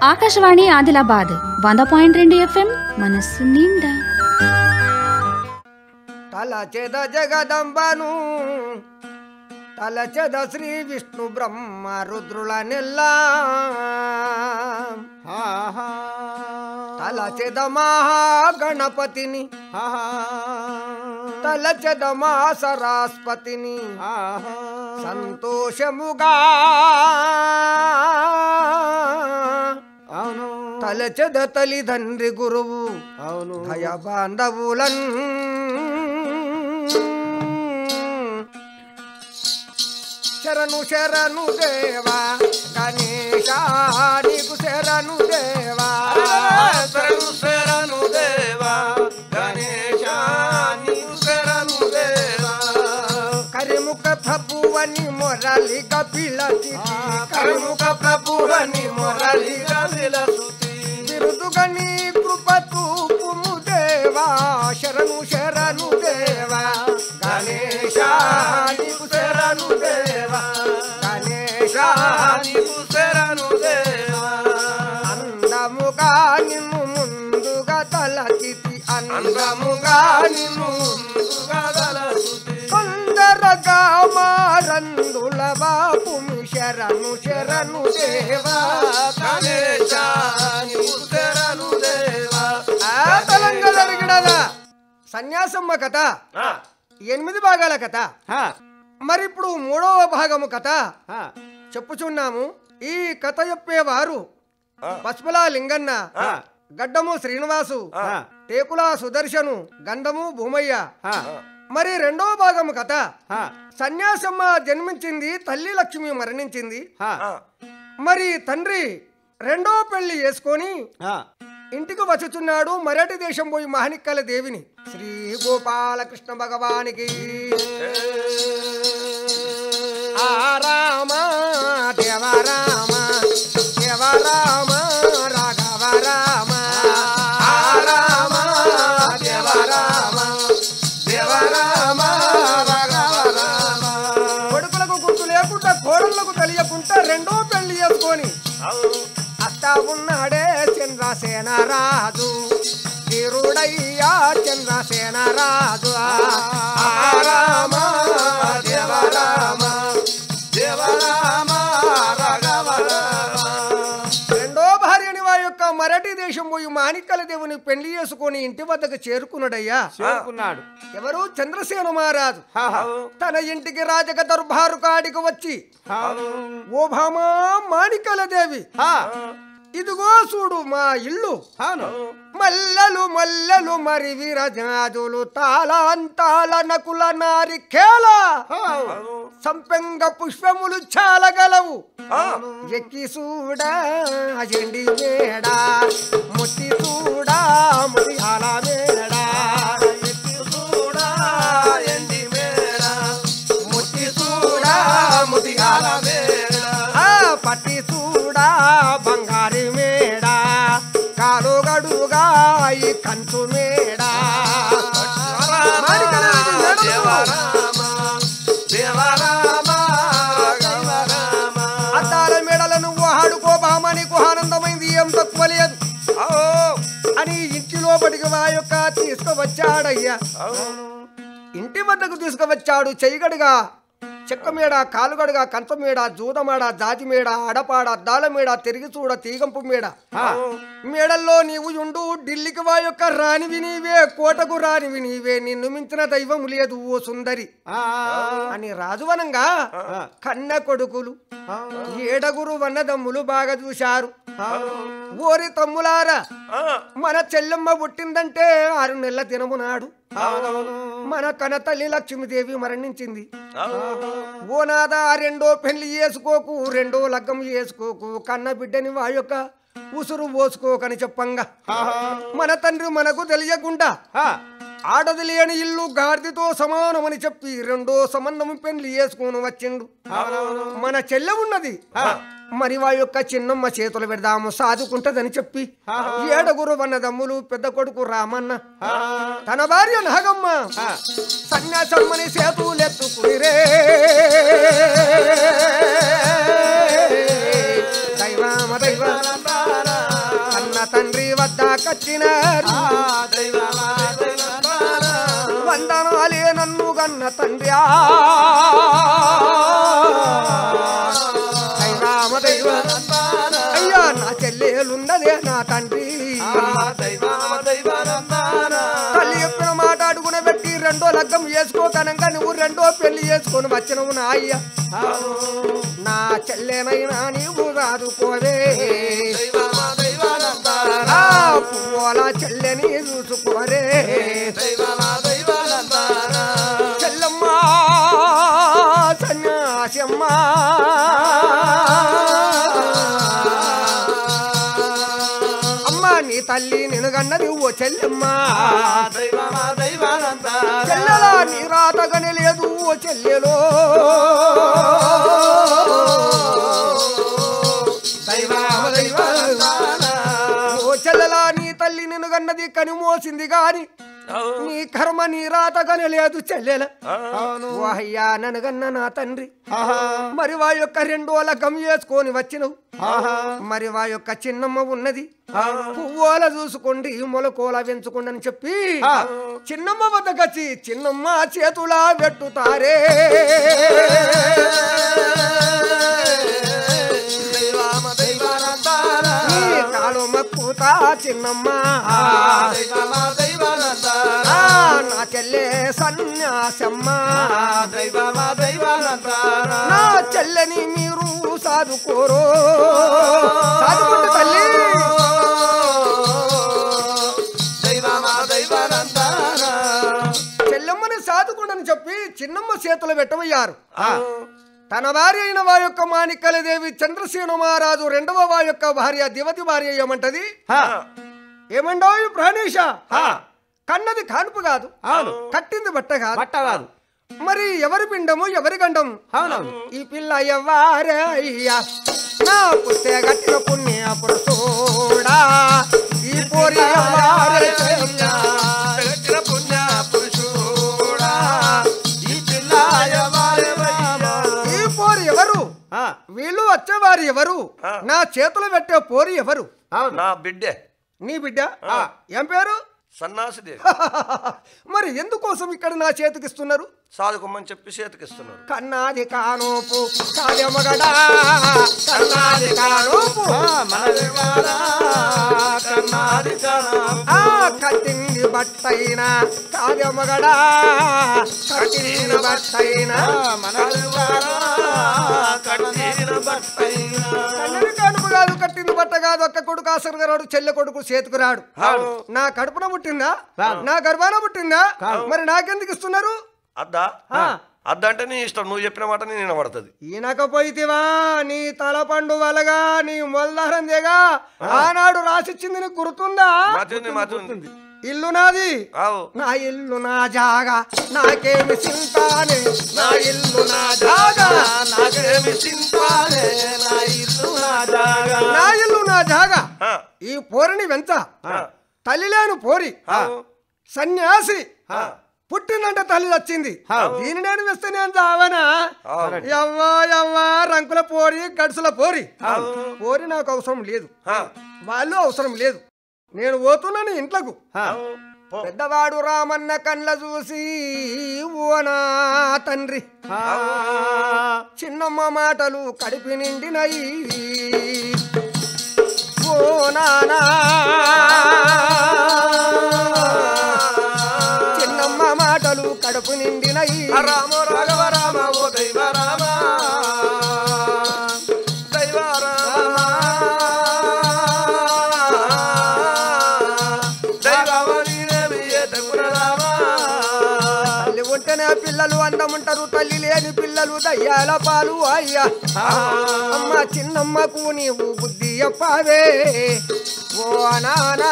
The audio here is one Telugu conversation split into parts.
ఆకాశవాణి ఆదిలాబాద్ 100.2 FM మనస్సు నిండా. తలచెద జగదంబను తలచెద శ్రీ విష్ణు బ్రహ్మ రుద్రుల నెల్లా తలచెద మహాగణపతిని తలచెద మా సరస్వతిని సంతోషముగా తలచెద తల్లిదండ్రి గురువు భయ బాంధవులన్ శరణు శరణు దేవా గణేశ నీకు శరణు దేవా శరణు శరణు దేవా గణేశ నీకు శరణు దేవా కరిముఖ ప్రభువని మొరలిగా పిలచి కరిముఖ ప్రభువని మొరలిగా పిలచి బిరుదుగా నీ కృప చూపుము దేవా శరణు శరణు దేవా గణేశ నీకు శరణు దేవా గణేశ నీకు శరణు దేవా అందముగా నిన్ను ముందుగా తలచితి అందముగా నిన్ను ముందుగా తలచుతి కొందరగా మారందుల బాపుమి శరణు శరణు దేవా గణేశ నీకు శరణు దేవా తెలంగాణ జరిగినదా సన్యాసమ్మ కథ 8 భాగాల కథ. మరి ఇప్పుడు 3వ భాగము కథ చెప్పుచున్నాము. ఈ కథ చెప్పేవారు పసుపుల లింగన్న, గడ్డము శ్రీనివాసు, టేకుల సుదర్శను, గంధము భూమయ్య. మరి 2వ భాగము కథ సన్యాసమ్మ జన్మించింది, తల్లి లక్ష్మి మరణించింది. మరి తండ్రి 2వ పెళ్లి చేసుకొని ఇంటికి వచ్చుచున్నాడు. మరాఠీ దేశం పోయి మహనిక్కల దేవిని శ్రీ గోపాలకృష్ణ భగవానికి రామ దేవరామ దేవరామ రాఘవ రామ రామ దేవరామ దేవరామ రాఘవ రామ కొడుకులకు గుర్తు లేకుండా కోడళ్లకు తెలియకుండా 2వ పెళ్లి చేసుకొని అత్తా ఉన్నాడే చంద్రసేన రాజు, వీరుడయ్యా చంద్రసేన రాజు. రామ దేవరామ దేవరామ రాఘవ రామ 2వ భార్యని వారి యొక్క మరాఠీ దేశం పోయి మాణిక్కల దేవుని పెళ్లి చేసుకొని ఇంటి వద్దకు చేరుకున్నాడయ్యా. చేరుకున్నాడు. ఎవరు? చంద్రసేన మహారాజు తన ఇంటికి రాజక దర్బారు కాడికి వచ్చి, ఓ భామా మాణిక్కల దేవి, ఇదిగో చూడు మా ఇల్లు. మల్లెలు మల్లెలు మరి విరజాజులు తాళంతాళ నకుల నారికేళ సంపెంగ పుష్పములు చాలా గలవు. ఎక్కి చూడా ఎండి మేడ, ముట్టి చూడా ముడియాల మేడ, ఎక్కి చూడా ఎండి మేడ, ముట్టి చూడా ముదియాల మేడ, పట్టి చూడా బంగారి మేడ, కాలు గడుగా ఈ కంచు మేడ. దేవరామ దేవరామ రాఘవ రామ అద్దాల మేడలను నువ్వు ఆడుకో బామ, నీకు ఆనందమైంది, ఏం తక్కువ లేదు అని ఇంటి లోపలికి వా యొక్క తీసుకువచ్చాడయ్యా. ఇంటి వద్దకు తీసుకువచ్చాడు. చెయ్యగడిగా చెక్క మేడ, కాలుగడుగా కంచ మేడ, జూదమాడ, జాతి మేడ, అడపాడ, అద్దాల మేడ, తిరిగి చూడ తీగంపు మేడ. మేడల్లో నీవు ఉండు, ఢిల్లీకి వా యొక్క రాణివి నీవే, కోటకు రాణివి నీవే, నిన్ను మించిన దైవం లేదు ఓ సుందరి అని రాజువనంగా కన్న కొడుకులు 7 వన్నదమ్ములు బాగా చూశారు. ఓరి తమ్ములారా, మన చెల్లెమ్మ పుట్టిందంటే 6 నెలల దినమునాడు మన కన తల్లి లక్ష్మీదేవి మరణించింది. ఓ నాదా 2వ పెళ్లి చేసుకోకు, 2వ లగ్గం చేసుకోకు, కన్న బిడ్డని వా యొక్క ఉసురు పోసుకోకని చెప్పంగా మన తండ్రి మనకు తెలియకుండా ఆడది లేని ఇల్లు గాడిదతో సమానమని చెప్పి 2వ సంబంధం పెళ్లి చేసుకుని వచ్చిండు. మన చెల్లె ఉన్నది, మరి వా యొక్క చిన్నమ్మ చేతులు పెడదాము సాదుకుంటదని చెప్పి 7 వన్నదమ్ములు పెద్ద కొడుకు రామన్న తన భార్య నాగమ్మ సన్యాసమ్మని చేతులెత్తుకుని రే దైవామ దైవ కట్టినారు వందనాలే నన్ను గన్న తండ్రి రామ దైవ అయ్యా నా చెల్లెలున్నదే నా తండ్రి తల్లి చెప్పిన మాట అడుగున పెట్టి రెండో లగ్గం చేసుకోకనంగా నువ్వు రెండో పెళ్లి చేసుకొని వచ్చినవు నా అయ్య నా చెల్లెనైనా నీవు రాదుకోవే పువ్వుల చెల్లెని చూసుకోరే చెల్లమ్మ సన్యాసమ్మ అమ్మ నీ తల్లి నినుగన్నది ఓ చెల్లెమ్మ చెల్లెలా నీ రాతగని లేదు ఓ చెల్లెలో ఓ చెల్లెలా నీ తల్లి నినుగన్నది కని మోసింది గాని నీ కర్మ నీ రాతగని లేదు చెల్లెల అయ్యా ననుగన్న నా తండ్రి మరి వా యొక్క రెండో లగ్గం చేసుకొని వచ్చినవు మరి వా యొక్క చిన్నమ్మ ఉన్నది పువ్వుల చూసుకోండి మొలకోల పెంచుకోండి అని చెప్పి చిన్నమ్మ వద్దకొచ్చి చిన్నమ్మ చేతులా పెట్టుతారే కాలు మక్కుతా చిన్నమ్మ నా చెల్లె సన్యాసమ్మ నా చెల్లెని మీరు సాదుకోరు సాదుకుంటే తల్లి చెల్లెమ్మని సాదుకుండని చెప్పి చిన్నమ్మ చేతులు పెట్టబోయారు తన భార్య అయిన వా యొక్క మాణిక్యలదేవి చంద్రసేన మహారాజు రెండవ వా యొక్క భార్య దివతి భార్య ఏమంటది ఏమండో ప్రాణేశ కన్నది కానుపు కాదు కట్టింది బట్ట కాదు మరి ఎవరి పిండము ఎవరి గండము ఈ పిల్ల ఎవ్వారయ్యా నా పుస్తే గట్టిన పుణ్య పురుషోడా ఈ పోరి ఎవరు వీళ్ళు వచ్చేవారు ఎవరు నా చేతులు పెట్టే పోరి ఎవరు నా బిడ్డే నీ బిడ్డ ఏం పేరు సన్నాసిదేవి మరి ఎందుకోసం ఇక్కడ నా చేతికిస్తున్నారు సాధుకోమని చెప్పి చేతికిస్తున్నారు కన్నాది కానోపు కాదెమగడా కన్నాది కానోపు కట్టింది బట్టైనా కాదెమగడా కట్టింది బట్టైనా కన్నది కానుపు కాదు కట్టింది బట్ట కాదు అక్క కొడుకు ఆసరగరాడు చెల్లె కొడుకు చేతుకురాడు నా కడుపున పుట్టిందా నా గర్భాన పుట్టిందా మరి నాకెందుకు ఇస్తున్నారు అద్దా అద్దంటే నీ ఇష్టం నువ్వు చెప్పిన మాట నేను వినబడుతుంది ఈనకపోయితివా నీ తలపండు వలగా నీ మొలదారం దేగా ఆనాడు రాసిచ్చింది నీకు గుర్తుందా ఇల్లు నాది నా ఇల్లు నా జాగా నాకేమి చింతానే నా ఇల్లు నా జాగా నాకేమి చింతానే నా ఇల్లు నా జాగా నా ఇల్లు నా జాగా ఈ పోరిని వెంచ తల్లి లేను పోరి సన్యాసి పుట్టిందంటే తల్లి వచ్చింది దీని నేను వేస్తే నేను చావనా ఎవ్వా రంకుల పోరి గడుసుల పోరి పోరి నాకు అవసరం లేదు వాళ్ళు అవసరం లేదు నేను పోతున్నాను ఇంట్లకు పెద్దవాడు రామన్న కండ్ల చూసి ఓనా తండ్రి చిన్నమ్మ మాటలు కడిపి నిండినయి ఓ నానా చిన్నమ్మ మాటలు కడుపు నిండినయి రామ రాఘవ రామ ఓ దైవ రామ దైవ రామ తల్లి ఉంటేనే పిల్లలు అందముంటారు తల్లి లేని పిల్లలు దయ్యాల పాలు అయ్యా అమ్మ చిన్నమ్మకు నీవు బుద్ధి చెప్పావే ఓ నానా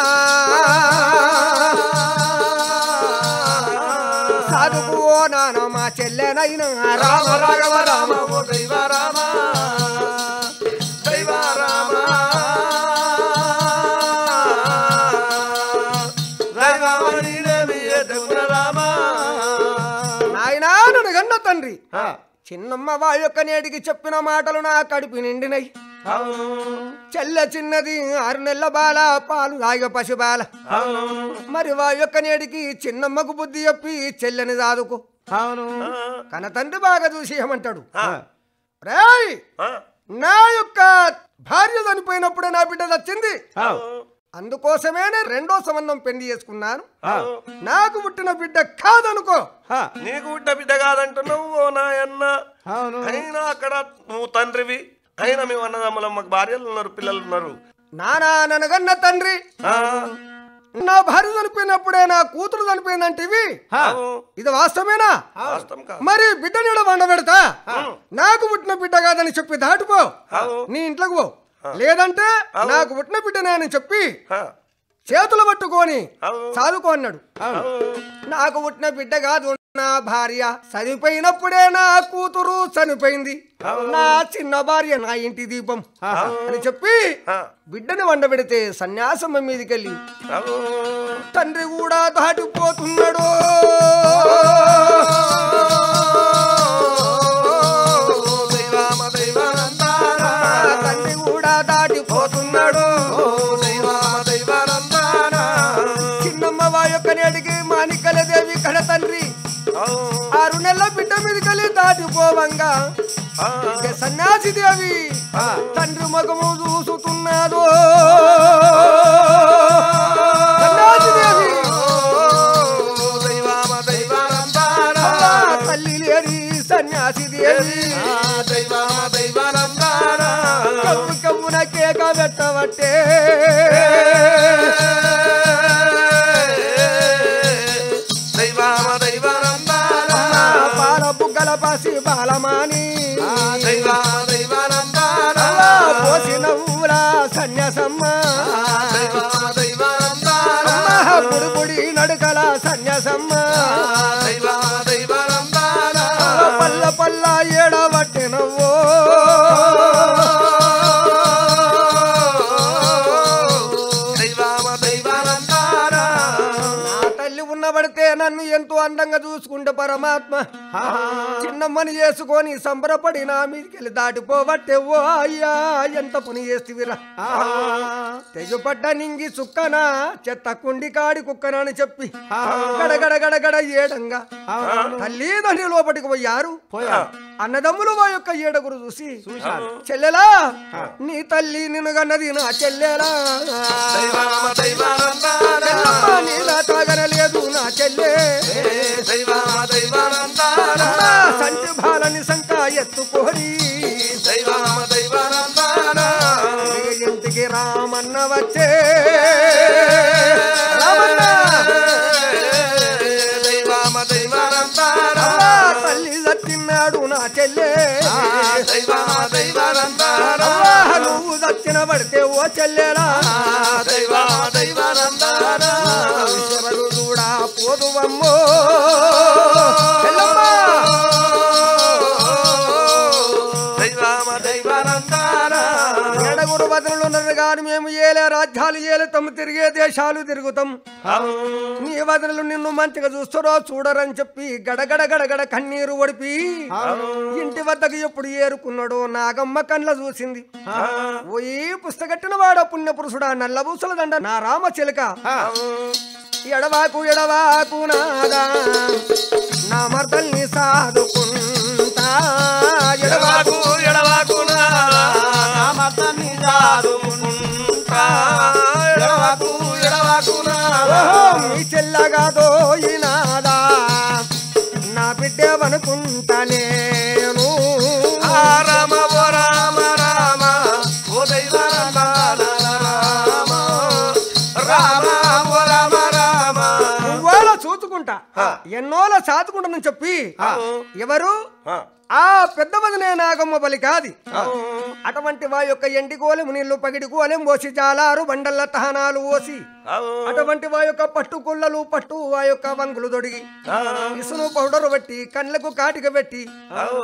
సాధుకు ఓ నాన్న మా చెల్లెనైనా రామ రాఘవ రామ ఓ దైవ రామ దైవ రామ నాయనా నన్ను గన్న తండ్రి చిన్నమ్మ వా యొక్క నేటికి చెప్పిన మాటలు నా కడుపు నిండినయి చెల్ల చిన్నది 6 నెలల బాల పాలు తాగ పసిబాల మరి వా యొక్క నేడికి చిన్నమ్మకు బుద్ధి చెప్పి చెల్లని దాదుకో కన తండ్రి బాగా చూసి ఏమంటాడు రేయ్ నా యొక్క భార్య చనిపోయినప్పుడే నా బిడ్డ వచ్చింది అందుకోసమేనే 2వ సంబంధం పెళ్లి చేసుకున్నాను నాకు పుట్టిన బిడ్డ కాదనుకో నీకు పుట్టిన బిడ్డ కాదంటున్నావు ఓ నాయన్న అయినా అక్కడ నువ్వు తండ్రివి అయినా మేము అన్నదమ్ములం మాకు భార్యలు ఉన్నారు పిల్లలు ఉన్నారు నానా ననగన్న తండ్రి నా భార్య చనిపోయినప్పుడే నా కూతురు చనిపోయిందంటివి ఇది వాస్తవేనా మరి బిడ్డ నీడ వండబెడతా నాకు పుట్టిన బిడ్డ కాదని చెప్పి దాటిపో నీ ఇంట్లోకి పో లేదంటే నాకు పుట్టిన బిడ్డనే అని చెప్పి చేతులు పట్టుకొని చదువుకో అన్నాడు నాకు పుట్టిన బిడ్డ కాదు నా భార్య చనిపోయినప్పుడే నా కూతురు చనిపోయింది నా చిన్న భార్య నా ఇంటి దీపం అని చెప్పి బిడ్డని వండబెడితే సన్యాసమ్మ మీదకెళ్ళి తండ్రి కూడా దాటిపోతున్నాడు తండ్రి కూడా దాటిపోతున్నాడు చిన్నమ్మ వా యొక్క నేటికి మాణిక్యల దేవి కడ తండ్రి 6 నెలల బిడ్డ మీదకెళ్ళి దాటిపోవంగా సన్యాసి దేవి తండ్రి మగము చూసుతున్నాడు సన్యాసి దేవి తల్లి లేని సన్యాసి దేవి కవ్వు కవ్వున కేక పెట్టబట్టే పసి బాలమాని పోసిన ఊర సన్యాసమ్మ బుడిబుడి నడుకల సన్యాసమ్మ పల్ల పల్ల ఏడబట్టినవో ఉన్నబడితే నన్ను ఎంతో అందంగా చూసుకుంటే పరమాత్మ చిన్నమ్మని చేసుకొని సంబరపడి నా మీదకెళ్ళి దాటిపోబట్టే ఓ అయ్యా ఎంత పుని చేస్తేవిరా తెగుపడ్డ నింగి చుక్కనా చెత్త కుండి కాడి కుక్కనా అని చెప్పి గడగడ గడగడ ఏడంగా తల్లిదండ్రి లోపలికి పోయారు అన్నదమ్ములు మా యొక్క ఏడుగురు చూసి చెల్లెలా నీ తల్లి నిన్ను గన్నది నా చెల్లెలా నీలా తాగనలేదు నా చెల్లె సంచి బాలని సంక ఎత్తుకోరి ఇంటికి రామన్న వచ్చే తల్లి తిన్నాడు నా చెల్లె నువ్వు దచ్చిన పడితే ఓ చెల్లెలా కూడా పోదువమ్మో ఏడుగురు వదనులు ఉన్నారు కానీ మేము ఏలే రాజ్యాలు ఏలుతాం తిరిగే దేశాలు తిరుగుతాం నీ వదనులు నిన్ను మంచిగా చూస్తారో చూడరని చెప్పి గడగడ గడగడ కన్నీరు ఒడిపి ఇంటి వద్దకు ఎప్పుడు ఏరుకున్నాడో నాగమ్మ కండ్ల చూసింది ఓయి పుస్తకట్టిన వాడ పుణ్య పురుషుడా నల్లబూసల దండ నా రామచిలక ఎడవాకు ఎడవాకు నాదా నా మర్దల్ని సాదుకుంటా ఎడవాకు ఎడవాకు నాదా నా మర్దల్ని సాదుకుంటా ఎడవాకు ఎడవాకు నాదా మీ చెల్లగాదో ఈ నాదా నా బిడ్డవనుకుంటా నేను రామ ఓ రామ రామ ఓ దైవ చూచుకుంటా ఎన్నోల సాతుకుంటానని చెప్పి ఎవరు ఆ పెద్ద వదినే నాగమ్మ బలి కాది అటువంటి వా యొక్క ఎండి గోలెము నీళ్లు పగిడి గోలెం పోసి జాలారు బండల్ల తహనాలు పోసి అటువంటి వా యొక్క పట్టు కుళ్ళలు పట్టు వా యొక్క వంగులు దొడిగి ఇసును పౌడరు పెట్టి కండ్లకు కాటిక పెట్టి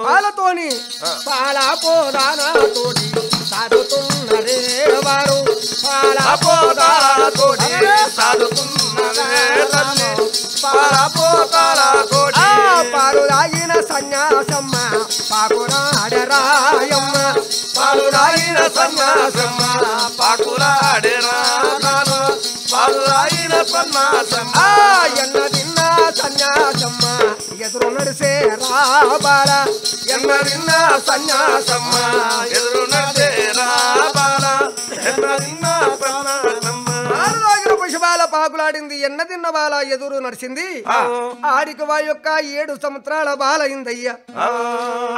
పాలతోని పాలా పోదానాతోటి సాదుతున్నరే వారు పాలా పోదాతోటి సాదుతున్నరే పాలు తాగిన సన్యాసమ్మ పాకురాడరాయమ్మ పాలు తాగిన సన్నాసమ్మ పాకులాడేరా పాలు తాగిన సన్నాసమ్మ ఎన్న తిన్న సన్యాసమ్మ ఎదురు నడిసే రాబాల ఎన్న నిన్న సన్యాసమ్మ ఎదురు నడిసే రాబాల ఎన్న నిన్న సన్నాసమ్మ తాగిన పుష్పాల పాకులాడింది ఎన్న తిన్న బాల ఎదురు నడిచింది ఆడికి వా యొక్క 7 సంవత్సరాల బాలైందయ్యా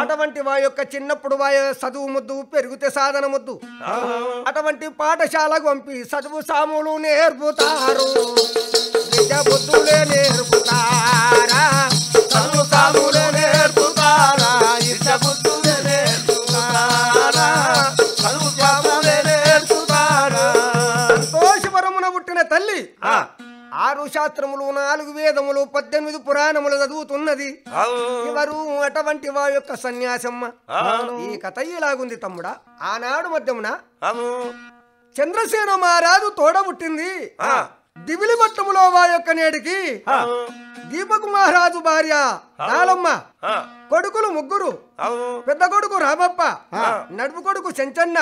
అటువంటి వా యొక్క చిన్నప్పుడు వా చదువు ముద్దు పెరిగితే సాధన ముద్దు అటువంటి పాఠశాలకు పంపి చదువు సాములు నేర్పుతారు విద్య బుద్ధులే నేర్పుతారా చదువు సాములే నేర్పుతారా విద్య బుద్ధులే నేర్పుతారా చదువు సాములే నేర్పుతారా సంతోషపరమున పుట్టిన తల్లి 6 శాస్త్రములు 4 వేదములు 18 పురాణములు చదువుతున్నది ఎవరు అటువంటి వా యొక్క సన్యాసమ్మ ఈ కథ ఇలాగుంది తమ్ముడా ఆనాడు మధ్యమున చంద్రసేన మహారాజు తోడ పుట్టింది దివిలి మట్టములో వా యొక్క నేడికి దీపక్ మహారాజు భార్య నాలమ్మ కొడుకులు 3 పెద్ద కొడుకు రామప్ప నడుపు కొడుకు చెంచన్న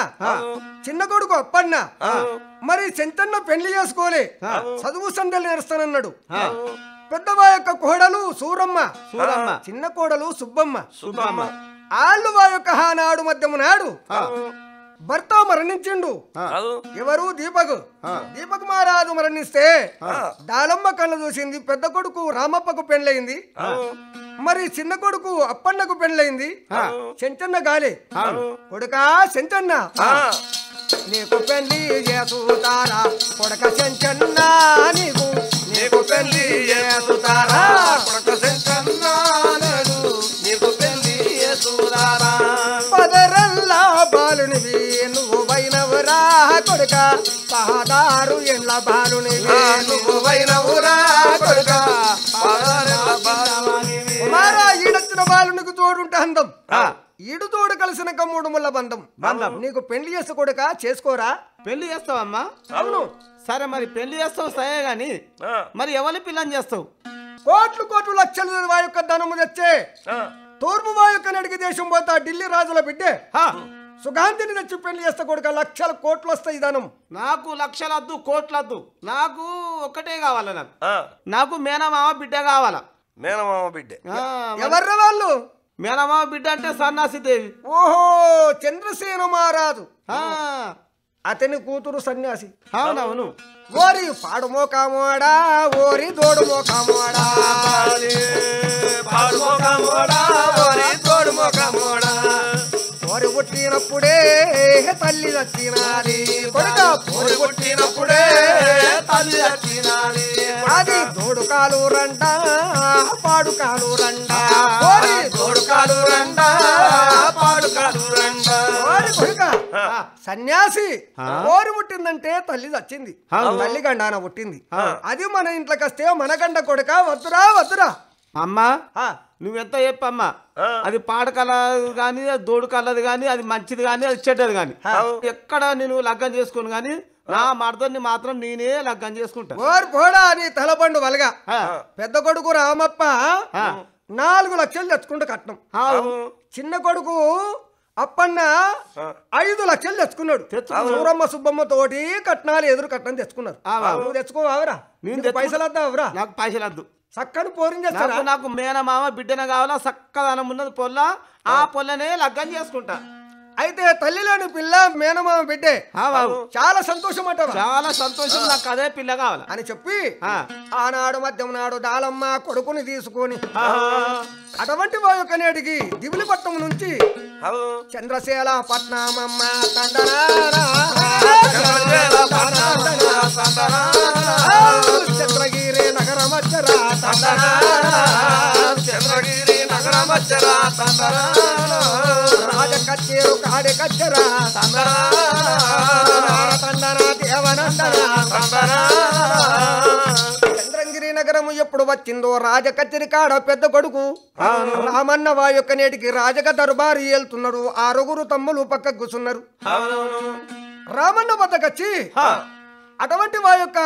చిన్న కొడుకు అప్పన్న మరి చెంచన్న పెళ్లి చేసుకోలే చదువు సందలు నేర్స్తానన్నాడు పెద్దవా యొక్క కోడలు సూరమ్మ చిన్న కోడలు సుబ్బమ్మ ఆళ్ళు వా యొక్క ఆనాడు మధ్యము నాడు భర్త మరణించిండు ఎవరు దీపక్ మహారాజు మరణిస్తే దాలమ్మ కళ్ళ చూసింది పెద్ద కొడుకు రామప్పకు పెళ్ళయింది మరి చిన్న కొడుకు అప్పన్నకు పెళ్ళయింది చెంచన్న గాలి కొడుకా చెంచన్న నీకు పెళ్లి చేసుతారా కొడుక చెంచన్న నీకు పెళ్లి చేసుతారా కొడుక చెంచన్న నీకు పెళ్లి చేసుతారా పదరల్లా బాలునివి నువ్వు వైనవురా కొడుక 16 ఏండ్ల బాలునివి నువ్వు వైనవురా కొడుక కుమారా ఈడొచ్చిన బాలునికి తోడుంటే అందం ఈడు తోడు కలిసిన కమ్ముడు ముళ్ళ బంధం నీకు పెళ్లి చేస్తే కొడుక చేసుకోరా పెళ్లి చేస్తావమ్మా అవును సరే మరి పెళ్లి చేస్తావు సరే గాని మరి ఎవరి పిల్లని చేస్తావు కోట్లు లక్షలు వా యొక్క ధనము తెచ్చే తూర్పు వా యొక్క నడికి దేశం పోతా ఢిల్లీ రాజుల బిడ్డే సుగాంతిని తెచ్చి పెళ్లి చేస్తే కొడుక లక్షల కోట్లు వస్తాయి ధనం నాకు లక్షలద్దు కోట్లద్దు నాకు ఒక్కటే కావాల నాకు మేనమామ బిడ్డ కావాలా మేనమామ బిడ్డే ఎవర్ర వాళ్ళు మేనమామ బిడ్డ అంటే సన్నాసి దేవి ఓహో చంద్రసేన మహారాజు అతని కూతురు సన్యాసి అవునవును ఓరి పాడు మోకామోడా ఓరి దోడు మోకామోడా ఓరి పుట్టినప్పుడే తల్లి వచ్చినాది కొడుక ఓరి పుట్టినప్పుడే తల్లి వచ్చినాది అది దోడు కాలు రండ పాడు కాలు రండ ఓరి తోడు కాలు రండ పాడు కాలు రండ ఓరి కొడుక సన్యాసి ఓరి పుట్టిందంటే తల్లి వచ్చింది తల్లి గండాన పుట్టింది అది మన ఇంట్లోకి వస్తే మన గండ కొడుక వద్దురా అమ్మా నువ్వెంత చెప్పమ్మా అది పాడ కలది కానీ అది దోడు కలది కానీ అది మంచిది కానీ అది చెడ్డది కానీ ఎక్కడ నేను లగ్గం చేసుకోను కానీ నా మర్దన్ని మాత్రం నేనే లగ్గం చేసుకుంటా ఓరి పోడా నీ తలపండు వలగా పెద్ద కొడుకు రామప్ప 4 లక్షలు తెచ్చుకుంటూ కట్నం చిన్న కొడుకు అప్పన్న 5 లక్షలు తెచ్చుకున్నాడు సూరమ్మ సుబ్బమ్మ తోటి కట్నాలు ఎదురు కట్నం తెచ్చుకున్నారు నువ్వు తెచ్చుకోవావరా పైసలు వద్దావురా నాకు పైసలు వద్దు చక్కని పోరింగ్ చేస్తారా నాకు మేనమామ బిడ్డన కావాలా చక్కదనం ఉన్నది పొల్ల ఆ పొల్లనే లగ్గం చేసుకుంటా అయితే తల్లి లేని పిల్ల మేనమామ బిడ్డే చాలా సంతోషం అంటావా చాలా సంతోషం నాకు అదే పిల్ల కావాలా అని చెప్పి ఆనాడు మధ్యం నాడు దాలమ్మ కొడుకుని తీసుకొని అటువంటి వాయుకనేటికి దివిలిపట్నం నుంచి చంద్రశేల పట్నమమ్మ చంద్రగిరి నగరం వచ్చరా చంద్రగిరి నగరం వచ్చరా రాజ కచ్చేరు కాడి కచ్చరా తండన దేవనందరా చంద్రగిరి నగరం ఎప్పుడు వచ్చిందో రాజ కచ్చేరి కాడ పెద్ద కొడుకు రామన్న వా యొక్క నేటికి రాజక దర్బారు వెళ్తున్నాడు 6 తమ్ములు పక్క కూర్చున్నారు రామన్న వద్దకొచ్చి అటువంటి వా యొక్క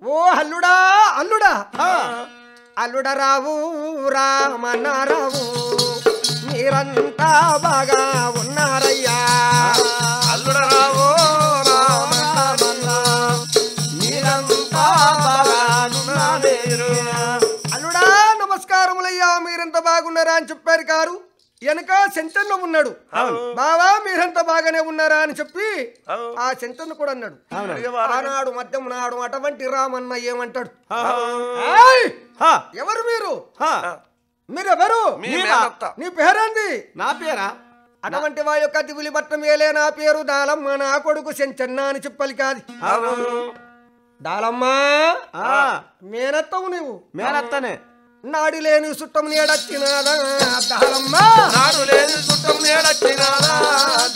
ఓ అల్లుడా అల్లుడా అల్లుడ రావు రామన్న రావు మీరంతా బాగా ఉన్నారయ్యా అల్లుడ సర్కారు వెనక సెంటర్లో ఉన్నాడు. బావా మీరంతా బాగానే ఉన్నారా అని చెప్పి ఆ సెంటర్ను కూడా అన్నాడు. ఆనాడు మధ్యం నాడు అటువంటి రామన్న ఏమంటాడు, ఎవరు మీరు, మీరెవరు, నీ పేరేంది? నా పేరా? అటువంటి వా యొక్క దిగులి బట్టం ఏలే, నా పేరు దాలమ్మ, నా కొడుకు సెంచన్న అని చెప్పాలి కాదు. దాలమ్మ మేనత్తవు నువ్వు. మేనత్తనే. నాడు లేని సుట్టం నేడచ్చినాదా దాలమ్మ, నాడు లేని సుట్టం నేడచ్చినాదా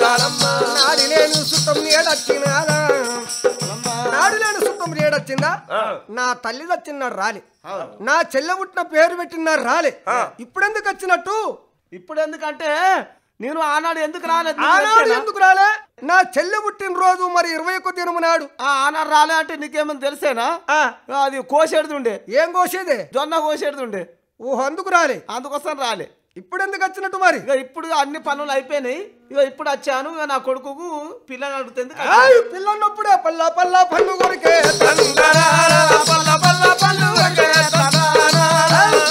దాలమ్మ, నాడు లేని సుట్టం నేడచ్చినాదా, నాడు లేని సుట్టం నేడచ్చిందా? నా తల్లి వచ్చినాడు రాలే, నా చెల్లె పుట్టిన పేరు పెట్టినాడు రాలే, ఇప్పుడెందుకు వచ్చినట్టు? ఇప్పుడు ఎందుకంటే నేను ఆనాడు ఎందుకు రాలేదు? ఆనాడు ఎందుకు రాలే? నా చెల్లె పుట్టిన రోజు మరి 21 దినము నాడు. ఆనాడు రాలే అంటే నీకేమని తెలిసేనా? అది కోసేడుతుండే. ఏం కోసేదే? జొన్న కోసేడుతుండే. ఓహో అందుకు రాలే. అందుకోసం రాలే. ఇప్పుడు ఎందుకు వచ్చినట్టు మరి? ఇక ఇప్పుడు అన్ని పనులు అయిపోయినాయి. ఇక ఇప్పుడు వచ్చాను. ఇక నా కొడుకు పిల్లని అడుగుతుంది. పిల్లన్నప్పుడే పల్లా పల్లా పన్ను కొరికే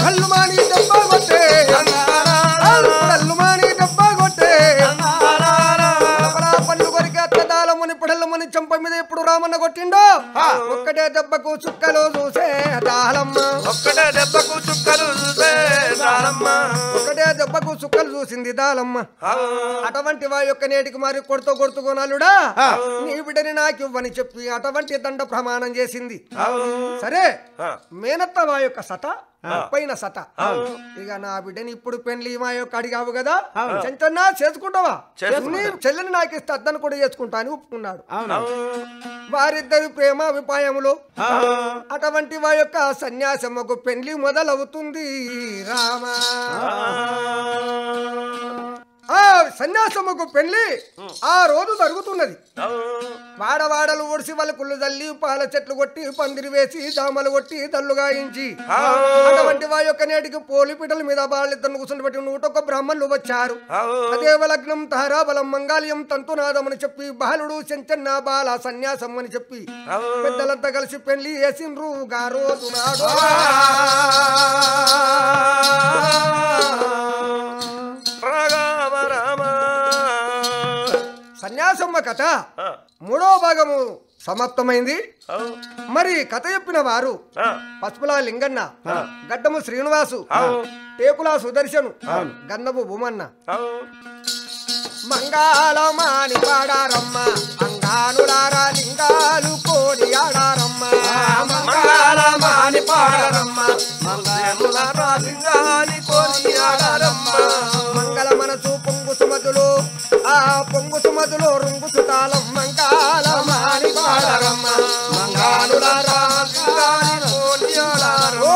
కళ్ళు మాని డబ్బా కొట్టే, కళ్ళు మాని డబ్బా కొట్టే పన్ను కొరికే అత్తదాలముని పిడలముని చెంప మీద ఎప్పుడు రామన్న కొట్టిండో ఒక్కటే దెబ్బకు చుక్కలు చూసే దాలమ్మ, ఒక్కటే దెబ్బకు చుక్కలు చూసే దాలమ్మ, ఒకటే దెబ్బకు చుక్కలు చూసింది దాలమ్మ. అటువంటి వా యొక్క నేటికి మరి కొడుతుకొనాలుడా నీ బిడ్డని నాకివ్వని చెప్పి అటువంటి దండ ప్రమాణం చేసింది. సరే మేనత్త వా యొక్క సత పైన సత. ఇక నా బిడ్డని ఇప్పుడు పెళ్లి మా యొక్క అడిగావు కదా, చెంచన్నా చేసుకుంటావా? నీ చెల్లెని నాకు ఇస్తే అద్దను కూడా చేసుకుంటా అని ఒప్పుకున్నాడు. వారిద్దరి ప్రేమ అభిప్రాయములు అటువంటి వా యొక్క సన్యాసమ్మకు పెళ్లి మొదలవుతుంది. రామా ఆ సన్యాసమ్మకు పెళ్లి ఆ రోజు జరుగుతున్నది. వాడవాడలు ఒడిసి వాళ్ళ కుళ్ళు జల్లి పాల చెట్లు కొట్టి పందిరి వేసి దామలు కొట్టి దల్లు గాయించి అటువంటి వా యొక్క నేటికి పోలిపిటల మీద వాళ్ళిద్దరిని కూర్చుని 101 బ్రాహ్మణులు వచ్చారు. అదేవ లగ్నం తారాబలం మంగాళయం తంతునాదం అని చెప్పి బాలుడు చెంచన్న బాల సన్యాసం అని చెప్పి పెద్దలంతా కలిసి పెళ్లి చేసిండ్రు. గారోజు నాడు సన్యాసమ్మ కథ 3వ భాగము సమాప్తమైంది. మరి కథ చెప్పిన వారు పసుపుల లింగన్న, గడ్డము శ్రీనివాసు, టేకుల సుదర్శను, గన్నపు భూమన్న. మంగాళమాని పాడారమ్మ అంగానులారా లింగాలు కోడి ఆడారమ్మ, మంగాళమాని పాడారమ్మ మంగానులారా లింగాలు కోడి ఆడారమ్మ. మంగళ మనసు పొంగు సుమతులు ఆ పొంగు సుమతులు రుంగు చుతాలం మంగాళమాని పాడారమ్మ మంగానులారా లింగాలు కోడి ఆడారమ్మ. ఓ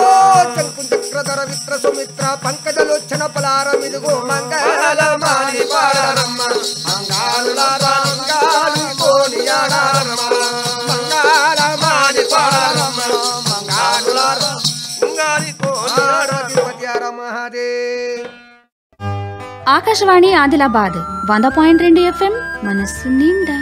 చంకు చక్రధర విత్ర సుమిత్ర పంకజలోచన పలారమిదుగు మంగళమాని పాడారమ్మ మంగానులారా లింగాలు కోడి ఆడారమ్మ మంగళమాని పాడారమ్మ మంగానులారా లింగాలు కోడి ఆడారమ్మ. మహాదేవ్. ఆకాశవాణి ఆదిలాబాద్ 100.2 FM మనస్సు నిండా.